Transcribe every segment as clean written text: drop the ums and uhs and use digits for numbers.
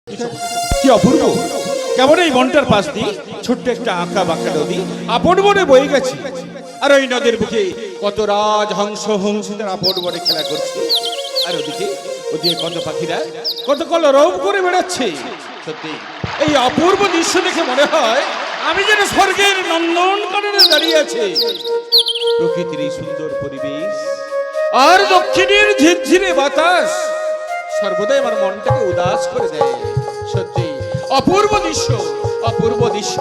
কি অপূর্ব! কেমন এই মনটার পাশ দিয়ে ছোট্ট একটা আঁকা বাঁকা নদী আপন মনে বয়ে গেছে, আর ওই নদীর বুকে কত রাজ হংস হংসীদের আপন মনে খেলা করছে, আর ওদিকে ওদিকে কত পাখিরা কত কলরব করে বেড়াচ্ছে। সত্যি এই অপূর্ব দৃশ্য দেখে মনে হয় আমি যেন স্বর্গের নন্দনকাননে দাঁড়িয়ে আছি। প্রকৃতির এই সুন্দর পরিবেশ আর দক্ষিণের ঝিরঝিরে বাতাস সর্বদাই আমার মনটাকে উদাস করে দেয়। সত্যি অপূর্ব দৃশ্য, অপূর্ব দৃশ্য।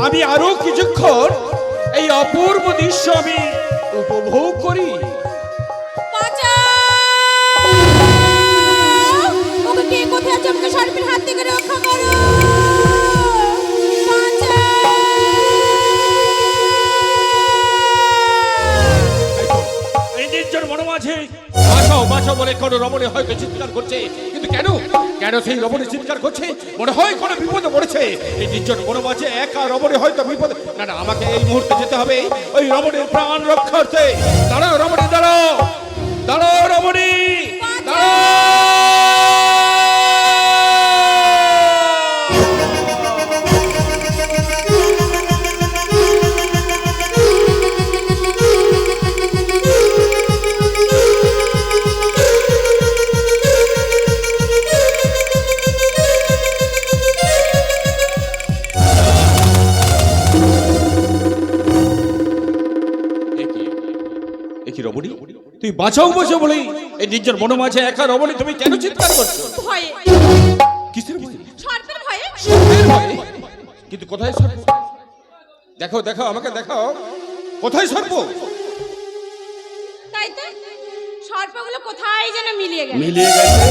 আমি আরো কিছুক্ষণ এই অপূর্ব দৃশ্য আমি উপভোগ করি। বাঁচাও বলে কোন রমণী হয়তো চিৎকার করছে, কিন্তু কেন কেন সেই রমণী চিৎকার করছে? মনে হয় কোনো বিপদে পড়েছে। এই নির্জন বনমাঝে একা রমণী হয়তো বিপদে। না না, আমাকে এই মুহূর্তে যেতে হবে ওই রমণীর প্রাণ রক্ষার্থে। দাঁড়াও রমণী, দাঁড়াও দাঁড়াও রমণী, দাঁড়াও। রমণী, তুই বাঁচাও বাঁচাও বলে এই নির্জন বনমাঝে একা রমণী তুমি কেন চিৎকার করছো? ভয়ে। কিসের ভয়ে? সর্পের ভয়ে। সর্পের ভয়ে? কিন্তু কোথায় সর্প? দেখো দেখো, আমাকে দেখাও, কোথায় সর্প? তাই তো, সর্পগুলো কোথায় যেন মিলিয়ে গেছে। মিলিয়ে গেছে?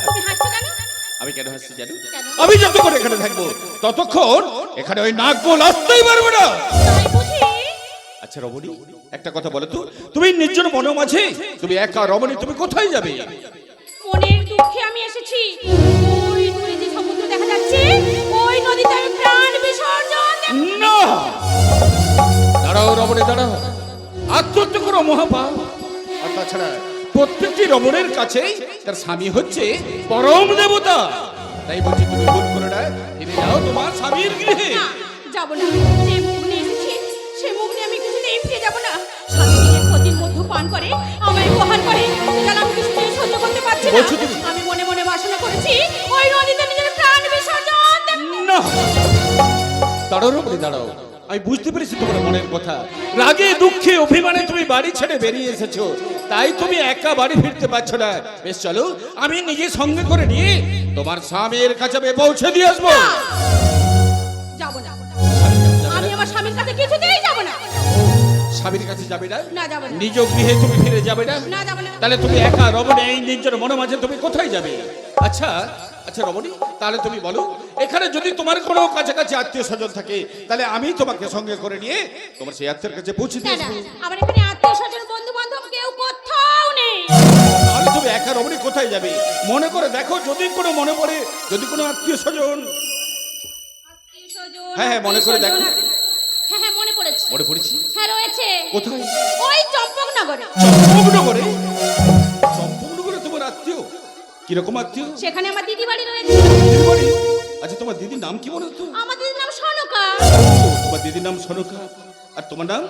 তুমি হাসছো কেন? আমি কেন হাসছি জানো? আমি যতক্ষণ এখানে থাকবো ততক্ষণ এখানে ওই নাগবল আসতেই পারবে না। আচ্ছা রমণী, একটা কথা বলো তো, তুমি নির্জন বনের মাঝে তুমি একা রমণী, তুমি কোথায় যাবে? মনের দুঃখে আমি এসেছি। ওই দূরে যে সমুদ্র দেখা যাচ্ছে, ওই নদীতে আমি প্রাণ বিসর্জন দেব। না, দাঁড়াও রমণী, দাঁড়াও। আত্মহত্যা করো মহাপাপ। আর তাছাড়া প্রত্যেকটি রমণীর কাছেই তার স্বামী হচ্ছে পরম দেবতা। তাই বলছি তুমি ভুল করে না, ফিরে যাও তোমার স্বামীর গৃহে। না, যাব না। যে মুখ নিয়ে এসেছি সে মুখ নিয়ে আমি কিছুতেই ফিরে যাব না। স্বামী নিজের ক্ষতির মধ্যে পান করে আমায় উপহার করে, যেন আমি কিছুতেই সহ্য করতে পারছি না। আমি মনে মনে বাসনা করেছি ওই নদীতে নিজের প্রাণ বিসর্জন দেব। না, দাঁড়াও রমণী, দাঁড়াও। আমি বুঝতে পেরেছি তোমার মনের কথা। রাগে দুঃখে অভিমানে তুমি বাড়ি ছেড়ে বেরিয়ে এসেছো, তাই তুমি একা বাড়ি ফিরতে পারছো না। বেশ চলো, আমি নিজে সঙ্গে করে নিয়ে তোমার স্বামীর কাছে আমি পৌঁছে দিয়ে আসবো। যাব না, আমি আমার স্বামীর কাছে কিছুতেই যাব না। স্বামীর কাছে যাবে না? না, যাব না। নিজ গৃহে তুমি ফিরে যাবে না? না, যাব না। তাহলে তুমি একা রমণী এই নির্জন বনের মাঝে তুমি কোথায় যাবে? আচ্ছা আচ্ছা রমণী, তাহলে তুমি বলো, এখানে যদি তোমার কোনো কাছাকাছি আত্মীয় স্বজন থাকে তাহলে আমি তোমাকে সঙ্গে করে নিয়ে তোমার সেই আত্মীয়ের কাছে পৌঁছে দিয়ে আসবো। আমার এখানে আত্মীয় স্বজন বন্ধু বান্ধব কেউ কোথাও নেই। তাহলে তুমি একা রমণী কোথায় যাবে? মনে করে দেখো, যদি কোনো মনে পড়ে, যদি কোনো আত্মীয় স্বজন। হ্যাঁ হ্যাঁ, মনে করে দেখো। হ্যাঁ হ্যাঁ, মনে পড়েছে। মনে পড়েছি? হ্যাঁ, রয়েছে। কোথায়? ওই চম্পকনগরে। চম্পকনগরে? চম্পকনগরে তোমার আত্মীয়? কিরকম আত্মীয়? সেখানে আমার দিদি বাড়ি রয়েছে। দিদি বাড়ি? আচ্ছা, তোমার দিদির নাম কি বলো তো? আমার দিদির নাম সনকা। তোমার দিদির নাম সনকা, আর তোমার নাম?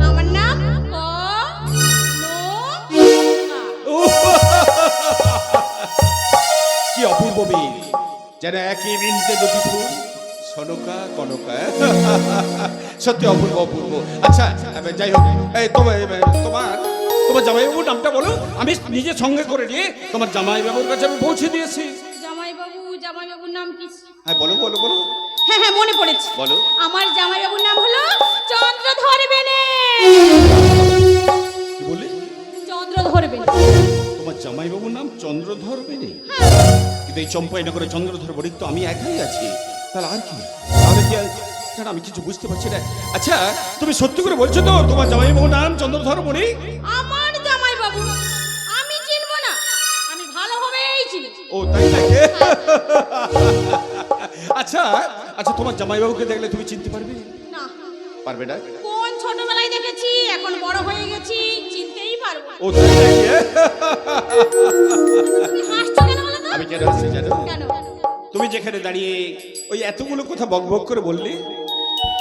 আমার নাম কি অপূর্ব মেয়ে, যেন একই মিনিটে দুটি ফুল, সনকা কনকা। সত্যি অপূর্ব অপূর্ব। আচ্ছা যাই হোক, এই তোমার তোমার জামাইবাবুর নামটা বলো, আমি নিজে সঙ্গে করে নিয়ে তোমার জামাইবাবুর কাছে আমি পৌঁছে দিয়েছি। জামাইবাবুর নাম কি? হ্যাঁ বলো বলো বলো। হ্যাঁ হ্যাঁ, মনে পড়েছে। বলো। আমার জামাইবাবুর নাম হলো চন্দ্রধর বেনে। কি বললে? চন্দ্রধর বেনে। তোমার জামাইবাবুর নাম চন্দ্রধর বেনে? কিন্তু এই চম্পাইনগরে চন্দ্রধর বণিক তো আমি একাই আছি, তাহলে আর কি? তাহলে কি আমি কিছু বুঝতে পারছি না। আচ্ছা, তুমি সত্যি করে বলছো তো তোমার জামাইবাবুর নাম চন্দ্রধর বণিক? আমার জামাইবাবু আমি চিনব না? আমি ভালোভাবেই চিনি। ও তাই নাকি? আচ্ছা আচ্ছা, তোমার জামাইবাবুকে দেখলে তুমি চিনতে পারবে? না। পারবে না? কোন ছোটবেলায় দেখেছি, এখন বড় হয়ে গেছি, চিনতেই পারবো। ও তাই নাকি? এখানে দাঁড়িয়ে ওই এতগুলো কথা বকবক করে বললে,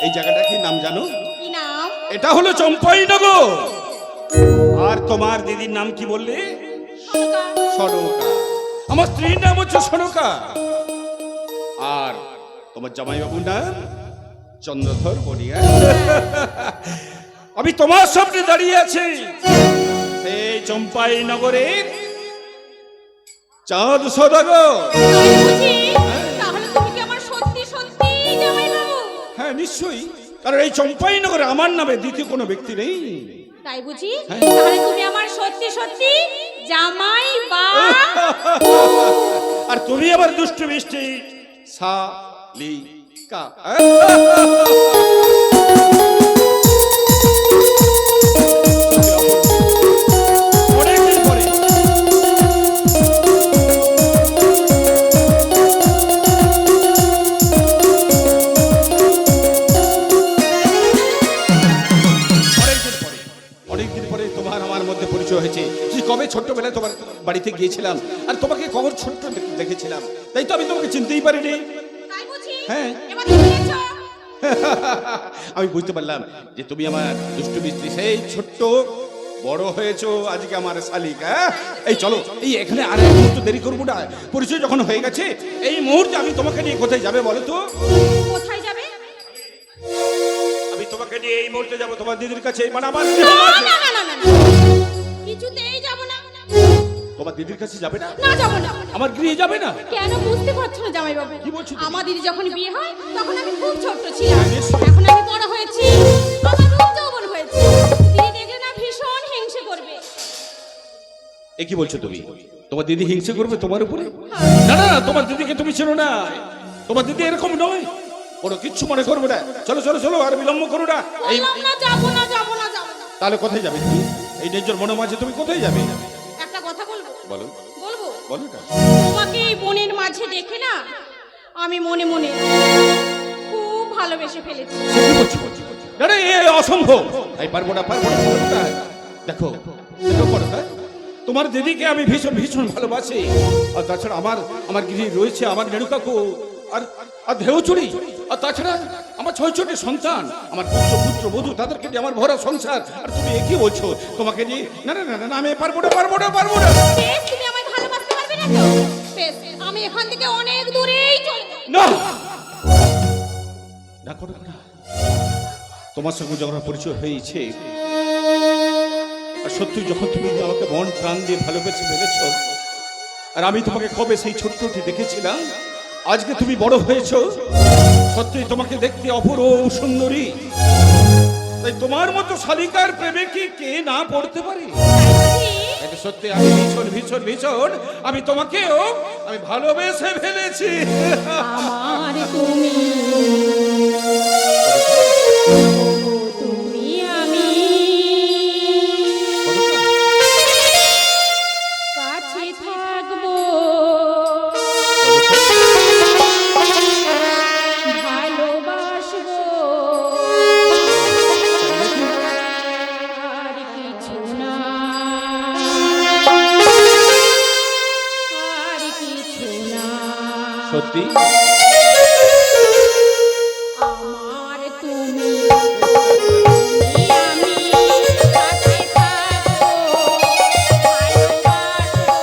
এই জায়গাটা কি নাম জানো? কি নাম? এটা হলো চম্পাইনগর। আর তোমার দিদির নাম কি বললে? সনকা। আমার স্ত্রীর নাম হচ্ছে সনকা। আর তোমার জামাইবাবুর নাম চন্দ্রধর বনিয়া। আমি তোমার সামনে দাঁড়িয়ে আছি সেই চম্পাইনগরের চাঁদ সদাগর। তাহলে তুমি কি আমার সত্যি সত্যি জামাইবাবু? হ্যাঁ নিশ্চয়ই, কারণ এই চম্পাইনগরে আমার নামে দ্বিতীয় কোনো ব্যক্তি নেই। তাই বুঝি? তাহলে তুমি আমার সত্যি সত্যি জামাইবাবু। আর তুমি আবার দুষ্টু মিষ্টি শালিকা। অনেকদিন পরে তোমার আমার মধ্যে পরিচয় হয়েছে। সেই কবে ছোট্টবেলায় তোমার বাড়িতে গিয়েছিলাম আর তোমাকে কবর ছোট্ট দেখেছিলাম, তাই তো আমি তোমাকে চিনতেই পারিনি। তাই বুঝি? হ্যাঁ। এবার তুমি এসো। আমি বুঝতে পারলাম যে তুমি আমার দুষ্টু মিস্ত্রি সেই ছোট্ট বড় হয়েছো আজকে আমার শালিকা। এই চলো, এই এখানে আর এক মুহূর্ত দেরি করবো না। পরিচয় যখন হয়ে গেছে, এই মুহূর্তে আমি তোমাকে নিয়ে কোথায় যাবে বলো তো? কোথায় যাবে? আমি তোমাকে নিয়ে এই মুহূর্তে যাবো তোমার দিদির কাছে। মানে আমার না না না না না, কিছুতেই যাব না। তোমার দিদির কাছে যাবে না? না যাব না। আমার গৃহে যাবে না? কেন বুঝতে পারছো না জামাইবাবু? কি বলছো তুমি? আমার দিদি যখন বিয়ে হয় তখন আমি খুব ছোট ছিলাম। হ্যাঁ, নিশ্চয়ই। এখন আমি বড় হয়েছি, আমার রূপ যৌবন হয়েছে। দিদি দেখলে না ভীষণ হিংসে করবে। এ কি বলছো তুমি? তোমার দিদি হিংসে করবে তোমার উপরে? না না, তোমার দিদিকে তুমি চেনো না। তোমার দিদি এরকম নয়, কোনো কিচ্ছু মনে করবে না। চলো চলো চলো, আর বিলম্ব করো না। এই বললাম না যাব না যাব না যাব না। তাহলে কোথায় যাবে তুমি? এই নিজের মনের মাঝে তুমি কোথায় যাবে? একটা কথা বলবো? বলো বলবো? বলো না। তোমাকে এই বনের মাঝে দেখে না আমি মনে মনে খুব ভালোবেসে ফেলেছি। সে কি বলছো? না না, এ অসম্ভব। এই পারবো না পারবো না পারবো না। দেখো দেখো বড় ভাই, তোমার দিদিকে আমি ভীষণ ভীষণ ভালোবাসি। আর তাছাড়া আমার গৃহে রয়েছে আমার নেড়ু কাকু আর ঢেউচুরি। আর তাছাড়া আমার 6টি সন্তান, আমার পুত্র বধূ, তাদেরকে নিয়ে আমার ভরা সংসার। আর তুমি একই বলছো তোমাকে নিয়ে? না না না না, আমি পারবো না পারবো না পারবো না। বেশ, তুমি আমায় ভালোবাসতে পারবে না তো? বেশ, আমি এখান থেকে অনেক দূরেই চলে যাব। না না করো না। তোমার সঙ্গে যখন আমার পরিচয় হয়েছে, আর সত্যি যখন তুমি আমাকে মন প্রাণ দিয়ে ভালোবেসে ফেলেছ, আর আমি তোমাকে কবে সেই ছোট্টটি দেখেছিলাম, আজকে তুমি বড় হয়েছো, সত্যি তোমাকে দেখতে অপরূপ সুন্দরী। তাই তোমার মতো শালিকার প্রেমে কি কে না পড়তে পারে? এটা সত্যি আমি ভীষণ ভীষণ ভীষণ আমি তোমাকেও আমি ভালোবেসে ফেলেছি। আমার তুমি, তুমি আমি কাছে থাকবো, ভালোবাসবো, আর কিছু না, আর কিছু না। সত্যি আমার তুমি, তুমি আমি কাছে থাকবো, ভালোবাসবো,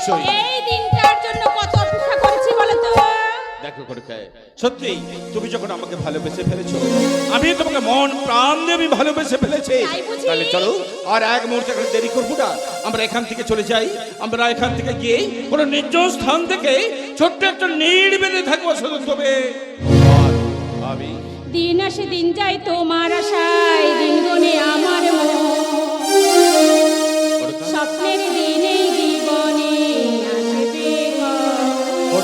নিশ্চয়ই। এই দিনটার জন্য কত অপেক্ষা করেছি বলো তো। দেখো কনকায়, সত্যি তুমি যখন আমাকে ভালোবেসে ফেলেছো, আমি তোমাকে মন প্রাণ দিয়ে আমি ভালোবেসে ফেলেছি। তাই বুঝি? তাহলে চলো, আর এক মুহূর্তে এখানে দেরি করবো না, আমরা এখান থেকে চলে যাই। আমরা এখান থেকে গিয়ে কোনো নির্জন স্থান থেকে ছোট্ট একটা নীড় বেঁধে থাকবো শুধু তুমি আর আমি। দিন আসে দিন যায় তোমার আশায়, দিন গনে আমার মন। কনকা, স্বপ্নের দিনে জীবনে আসে বেঘর।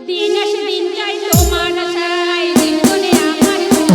দিন আসে দিন যায় তোমার আশায়, দিন গনে আমার মন।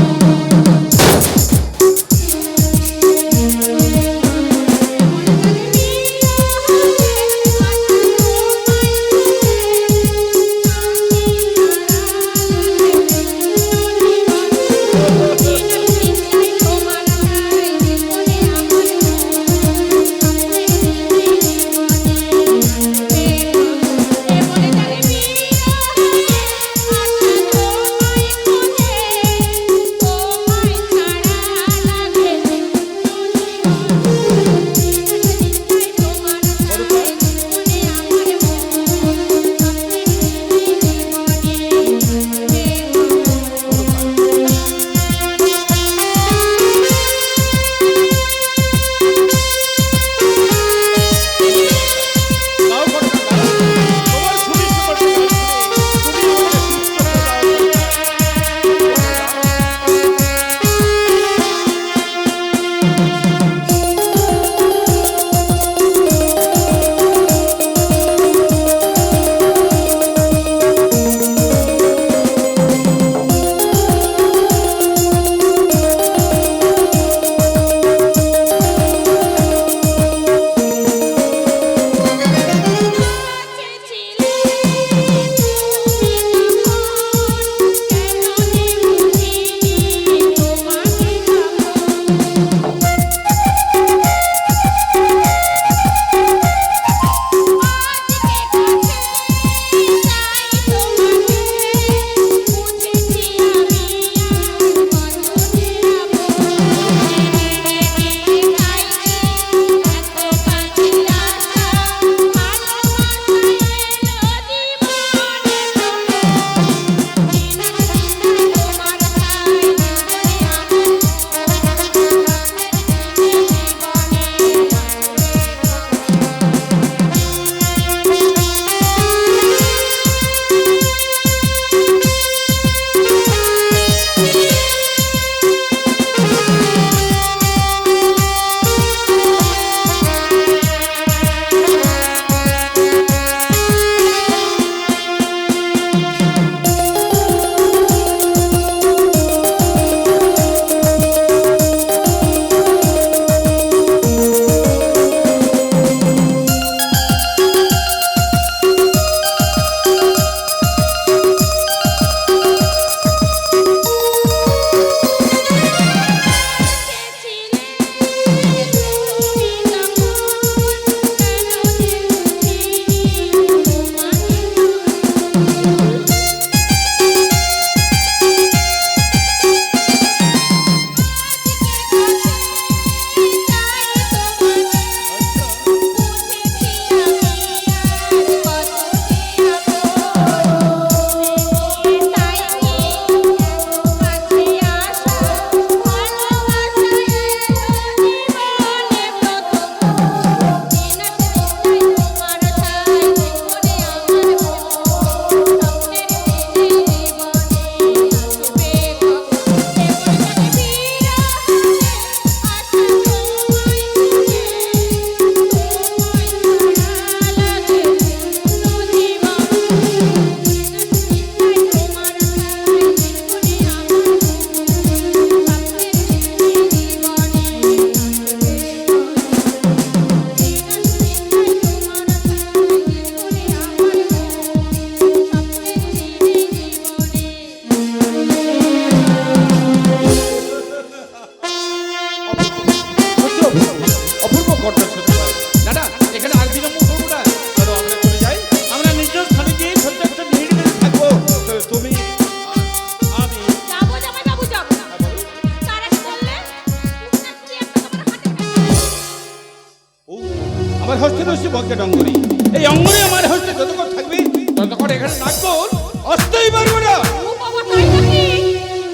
আমার হস্তে রয়েছে বজ্ঞের অঙ্গুরি। এই অঙ্গুরি আমার হস্তে যতক্ষণ থাকবে ততক্ষণ এখানে নাটক আসতেই পারবো না। ও বাবা, তাই নাকি?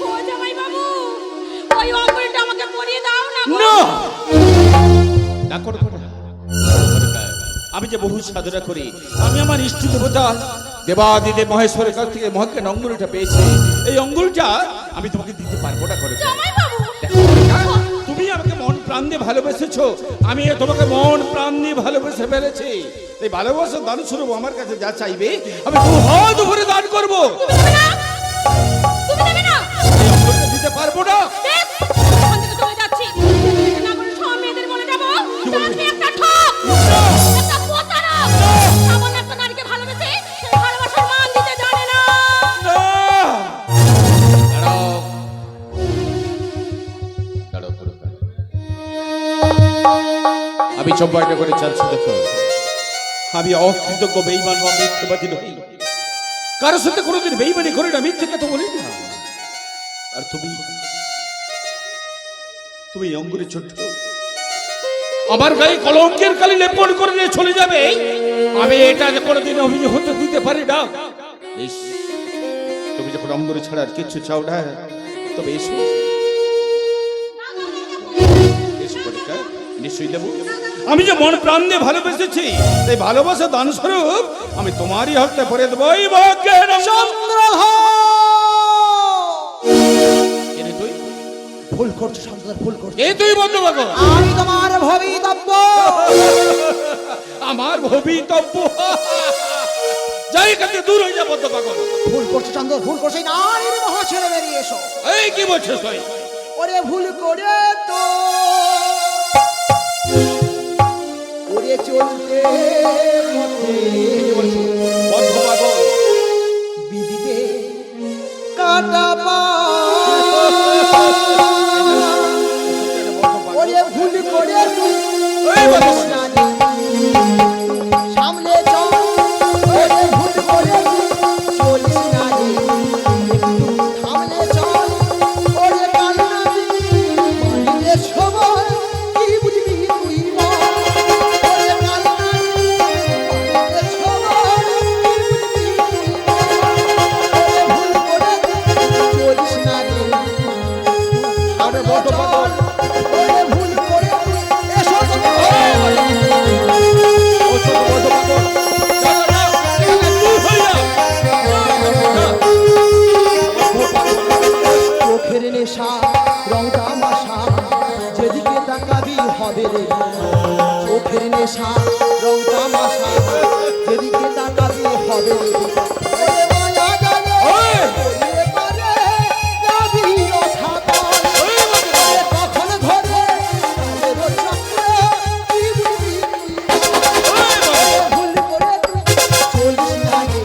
ও জামাই বাবু, ওই অঙ্গুরটা আমাকে পরিয়ে দাও না গো। না না করো না। আমি যে বহু সাধনা করি, আমি আমার ইষ্ট দেবতা দেবাদিদেব মহেশ্বরের কাছ থেকে মহাজ্ঞান অঙ্গুরিটা পেয়েছি। এই অঙ্গুরিটা আমি তোমাকে দিতে পারবো না করে। জামাই বাবু, তুমি আমাকে মন প্রাণ দিয়ে ভালোবেসেছো, আমি তোমাকে মন প্রাণ দিয়ে ভালোবেসে ফেলেছি। এই ভালোবাসা দান স্বরূপ আমার কাছে যা চাইবে আমি দু হাত ভরে দান করবো। তুমি দেবে না? তুমি দেবে না? এই অঙ্গুরটা দিতে পারবো না। বেশ, এখান থেকে চলে যাচ্ছি। যেতে না বলে সব মেয়েদের বলে যাবো যে আপনি একটা ঠক, একটা প্রতারক। সামান্য একটা নারীকে ভালোবেসে সেই ভালোবাসার মান দিতে জানে না। না! দাঁড়াও। দাঁড়াও, দাঁড়াও। আমি চব্বাইটা করে চালছি দেখো, আমি অকৃতজ্ঞ বেঈমান বা মিথ্যাবাদী নই। কারোর সাথে কোনোদিন বেঈমানি করি না, মিথ্যে কথা বলি না। আর তুমি অঙ্গুরে ছোট্ট আমার গায়ে কলঙ্কের কালি লেপন করে দিয়ে চলে যাবে, আমি এটা যে কোনোদিন অভিযোগ হতে দিতে পারি না। ইস, তুমি যখন অঙ্গুরে ছাড়া আর কিচ্ছু চাও না, তবে এসো এসো কণিকা, নিশ্চয়ই দেবো। আমি যে মন প্রাণ দিয়ে ভালোবেসেছি, এই ভালোবাসা দান স্বরূপ আমি তোমারই হস্তে পরে দেবো। এই ভাগ্যের তুই ভুল করছো চন্দ্রধর, ভুল করছো। এ তুই বন্ধু পাগল, আমি তোমার ভবিতব্য। আমার ভবিতব্য। যাই কাছে দূর হয়ে যা বন্ধু পাগল। ভুল করছো চন্দ্র, ভুল করছো। এই নারীর মহা ছেড়ে বেরিয়ে এসো। এই কি বলছিস তুই? ওরে ভুল করে তো ওরে চলতে পথে বন্ধু পাগল, বিদিতে কাটা পা। ওরে ভুল করে তুই এই বন্ধু পাগল। সামনে চল। ওরে ভুল করে তুই চলিস না রে, সামনে চল। ওরে কান্না দিলে সবাই কি বুঝবি তুই বল। ওরে কান্না দিলে সবাই কি বুঝবি তুই বল। ওরে ভুল করে তুই চলিস না রে, আরে বন্ধু পাগল, ওরে ভুল করে তুই এসো তুমি। ও ছোট বন্ধু পাগল, যা, যা, যা, এখানে দূর হয়ে যা। চোখের নেশা রং তামাশা, যেদিকে তাকাবি হবে রে। চোখের নেশা রং তামাশা, যেদিকে তাকাবি হবে রে। ওরে মায়া জানে, ওই! ওরে পারে যাবি রসাতল। ওই বন্ধু পাগল। ওরে কখন ধরে তাদের চক্রে কি বুঝবি তুই? ওরে ভুল করে তুই চলিস না রে,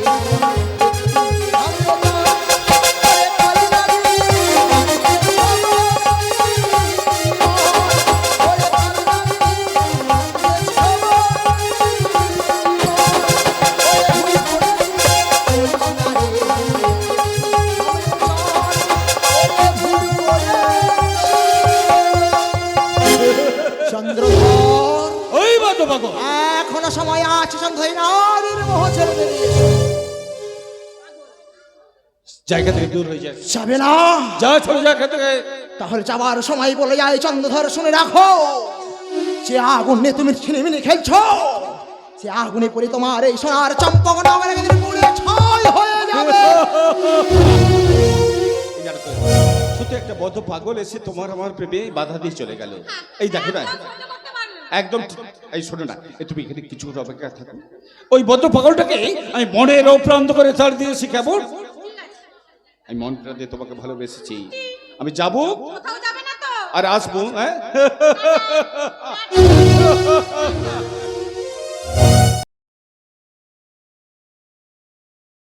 চন্দ্রধর ওই বন্ধু পাগল, এখনো সময় আছে। চন্দ্রধর নারীর মোহ ছেড়ে বেরিয়ে এসো। জায়গা থেকে দূর হয়ে যা। যাবে না? যা, চলে যা এখান থেকে। তাহলে যাবার সময় বলে যায় চন্দ্রধর, শুনে রাখো, যে আগুন নিয়ে তুমি ছিনিমিনি খেলছো, সে আগুনে পড়ে তোমার এই সোনার চম্পক নগর একদিন পুড়ে ছাই হয়ে যাবে। এই জানো তো, শুধু একটা বদ্ধ পাগল এসে তোমার আমার প্রেমে বাধা দিয়ে চলে গেল। এই দেখো না, একদম ঠিক। এই শোনো না, এই তুমি এখানে কিছু অপেক্ষা থাকো। ওই বদ্ধ পাগলটাকে আমি মনের অপ্রান্ত করে ছাড় দিয়েছি। কেমন? আমি মন প্রাণ দিয়ে তোমাকে ভালোবেসেছি। আমি যাব কোথাও যাবে না তো? আর আসবো। হ্যাঁ,